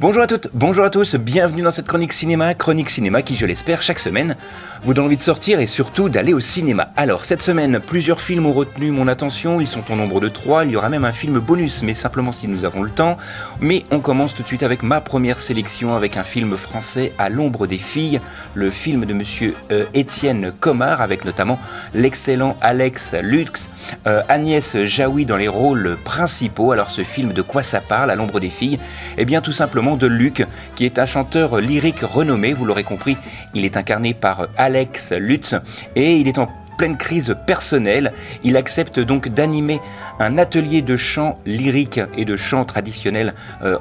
Bonjour à toutes, bonjour à tous, bienvenue dans cette chronique cinéma qui, je l'espère, chaque semaine vous donne envie de sortir et surtout d'aller au cinéma. Alors, cette semaine, plusieurs films ont retenu mon attention, ils sont au nombre de 3, il y aura même un film bonus, mais simplement si nous avons le temps. Mais on commence tout de suite avec ma première sélection, avec un film français, À l'ombre des filles, le film de monsieur Étienne Comard, avec notamment l'excellent Alex Lutz, Agnès Jaoui dans les rôles principaux. Alors ce film, de quoi ça parle, À l'ombre des filles? Eh bien tout simplement de Luc, qui est un chanteur lyrique renommé, vous l'aurez compris, il est incarné par Alex Lutz et il est en pleine crise personnelle. Il accepte donc d'animer un atelier de chant lyrique et de chant traditionnel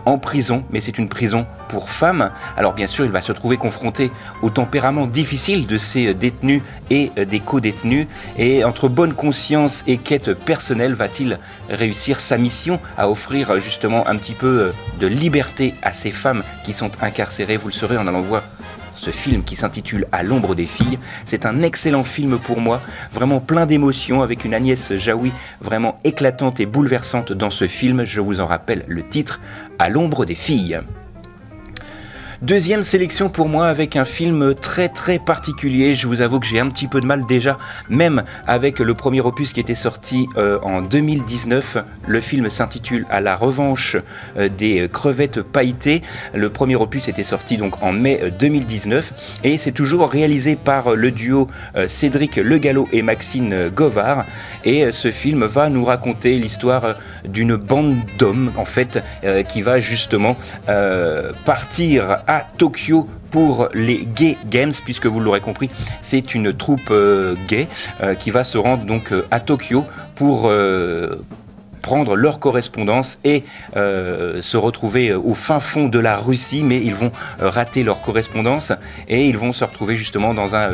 en prison, mais c'est une prison pour femmes. Alors bien sûr, il va se trouver confronté au tempérament difficile de ces détenus et des co-détenus, et entre bonne conscience et quête personnelle, va-t-il réussir sa mission à offrir justement un petit peu de liberté à ces femmes qui sont incarcérées. Vous le saurez en allant voir ce film qui s'intitule À l'ombre des filles. C'est un excellent film pour moi, vraiment plein d'émotions, avec une Agnès Jaoui vraiment éclatante et bouleversante dans ce film. Je vous en rappelle le titre, À l'ombre des filles. Deuxième sélection pour moi, avec un film très très particulier. Je vous avoue que j'ai un petit peu de mal déjà, même avec le premier opus qui était sorti en 2019. Le film s'intitule À la revanche des crevettes pailletées. Le premier opus était sorti donc en mai 2019 et c'est toujours réalisé par le duo Cédric Le Gallo et Maxime Govard. Et ce film va nous raconter l'histoire d'une bande d'hommes en fait qui va justement partir à Tokyo pour les Gay Games, puisque vous l'aurez compris, c'est une troupe gay qui va se rendre donc à Tokyo pour prendre leur correspondance et se retrouver au fin fond de la Russie, mais ils vont rater leur correspondance et ils vont se retrouver justement dans un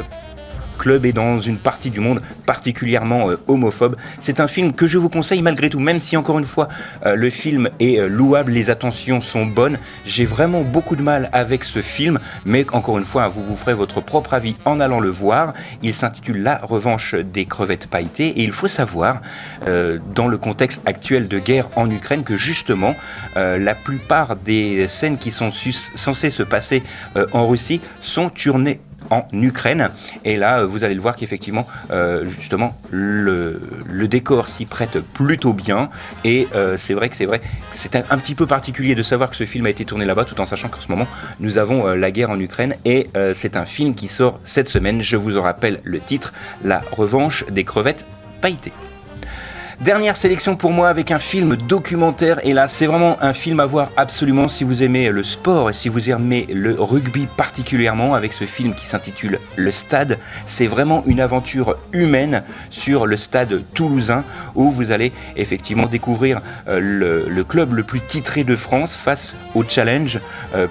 club et dans une partie du monde particulièrement homophobe. C'est un film que je vous conseille malgré tout, même si encore une fois le film est louable, les attentions sont bonnes. J'ai vraiment beaucoup de mal avec ce film, mais encore une fois, vous ferez votre propre avis en allant le voir. Il s'intitule La revanche des crevettes pailletées et il faut savoir, dans le contexte actuel de guerre en Ukraine, que justement la plupart des scènes qui sont censées se passer en Russie sont tournées en Ukraine, et là vous allez le voir qu'effectivement justement le décor s'y prête plutôt bien, et c'est vrai que c'est un petit peu particulier de savoir que ce film a été tourné là-bas, tout en sachant qu'en ce moment nous avons la guerre en Ukraine, et c'est un film qui sort cette semaine. Je vous en rappelle le titre, La revanche des crevettes pailletées. Dernière sélection pour moi, avec un film documentaire, et là c'est vraiment un film à voir absolument si vous aimez le sport et si vous aimez le rugby particulièrement, avec ce film qui s'intitule Le Stade. C'est vraiment une aventure humaine sur le stade toulousain, où vous allez effectivement découvrir le club le plus titré de France face au challenge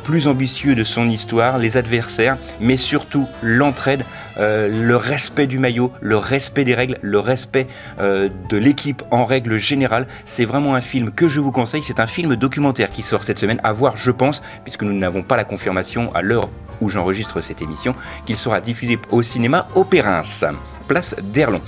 plus ambitieux de son histoire, les adversaires, mais surtout l'entraide, le respect du maillot, le respect des règles, le respect de l'équipe en règle générale. C'est vraiment un film que je vous conseille. C'est un film documentaire qui sort cette semaine, à voir je pense, puisque nous n'avons pas la confirmation à l'heure où j'enregistre cette émission, qu'il sera diffusé au cinéma au Périns, place d'Erlon.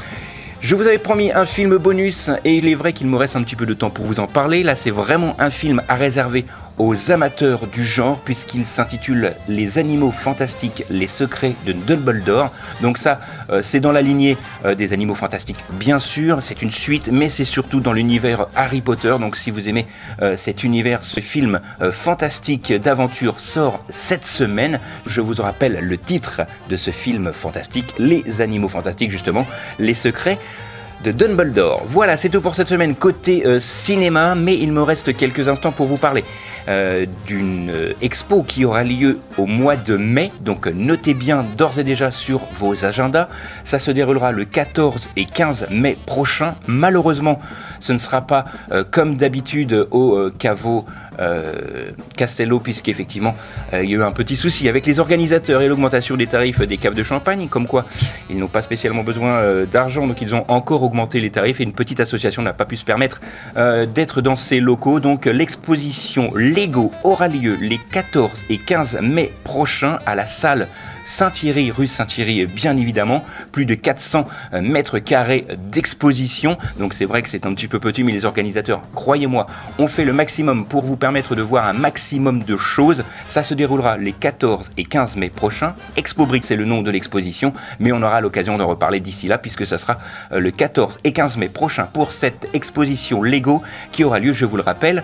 Je vous avais promis un film bonus et il est vrai qu'il me reste un petit peu de temps pour vous en parler. Là c'est vraiment un film à réserver aux amateurs du genre, puisqu'il s'intitule Les animaux fantastiques, les secrets de Dumbledore. Donc ça, c'est dans la lignée des animaux fantastiques, bien sûr, c'est une suite, mais c'est surtout dans l'univers Harry Potter. Donc si vous aimez cet univers, ce film fantastique d'aventure sort cette semaine. Je vous rappelle le titre de ce film fantastique, Les animaux fantastiques, justement, les secrets de Dumbledore. Voilà, c'est tout pour cette semaine côté cinéma, mais il me reste quelques instants pour vous parler d'une expo qui aura lieu au mois de mai, donc notez bien d'ores et déjà sur vos agendas. Ça se déroulera le 14 et 15 mai prochain. Malheureusement, ce ne sera pas comme d'habitude au caveau Castello, puisqu'effectivement il y a eu un petit souci avec les organisateurs et l'augmentation des tarifs des caves de champagne, comme quoi ils n'ont pas spécialement besoin d'argent, donc ils ont encore augmenté les tarifs et une petite association n'a pas pu se permettre d'être dans ces locaux. Donc l'exposition Lego aura lieu les 14 et 15 mai prochains à la salle Saint-Thierry, rue Saint-Thierry bien évidemment, plus de 400 mètres carrés d'exposition, donc c'est vrai que c'est un petit peu petit, mais les organisateurs, croyez-moi, ont fait le maximum pour vous permettre de voir un maximum de choses. Ça se déroulera les 14 et 15 mai prochains. ExpoBrix, c'est le nom de l'exposition, mais on aura l'occasion d'en reparler d'ici là, puisque ça sera le 14 et 15 mai prochain pour cette exposition Lego qui aura lieu, je vous le rappelle,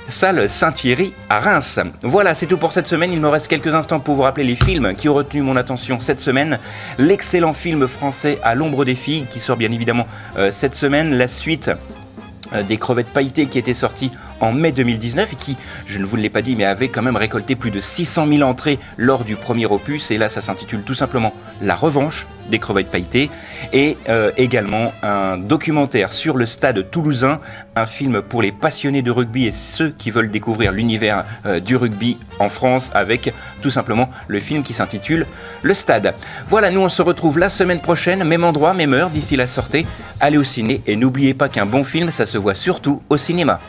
salle Saint-Thierry à Reims. Voilà, c'est tout pour cette semaine. Il me reste quelques instants pour vous rappeler les films qui ont retenu mon attention cette semaine. L'excellent film français À l'ombre des filles qui sort bien évidemment cette semaine. La suite des crevettes pailletées qui était sorti en mai 2019 et qui, je ne vous l'ai pas dit, mais avait quand même récolté plus de 600 000 entrées lors du premier opus. Et là, ça s'intitule tout simplement La revanche des crevettes pailletées. Et également un documentaire sur le Stade toulousain, un film pour les passionnés de rugby et ceux qui veulent découvrir l'univers du rugby en France, avec tout simplement le film qui s'intitule Le Stade. Voilà, nous on se retrouve la semaine prochaine, même endroit, même heure. D'ici là, sortez, allez au ciné et n'oubliez pas qu'un bon film, ça se voit surtout au cinéma.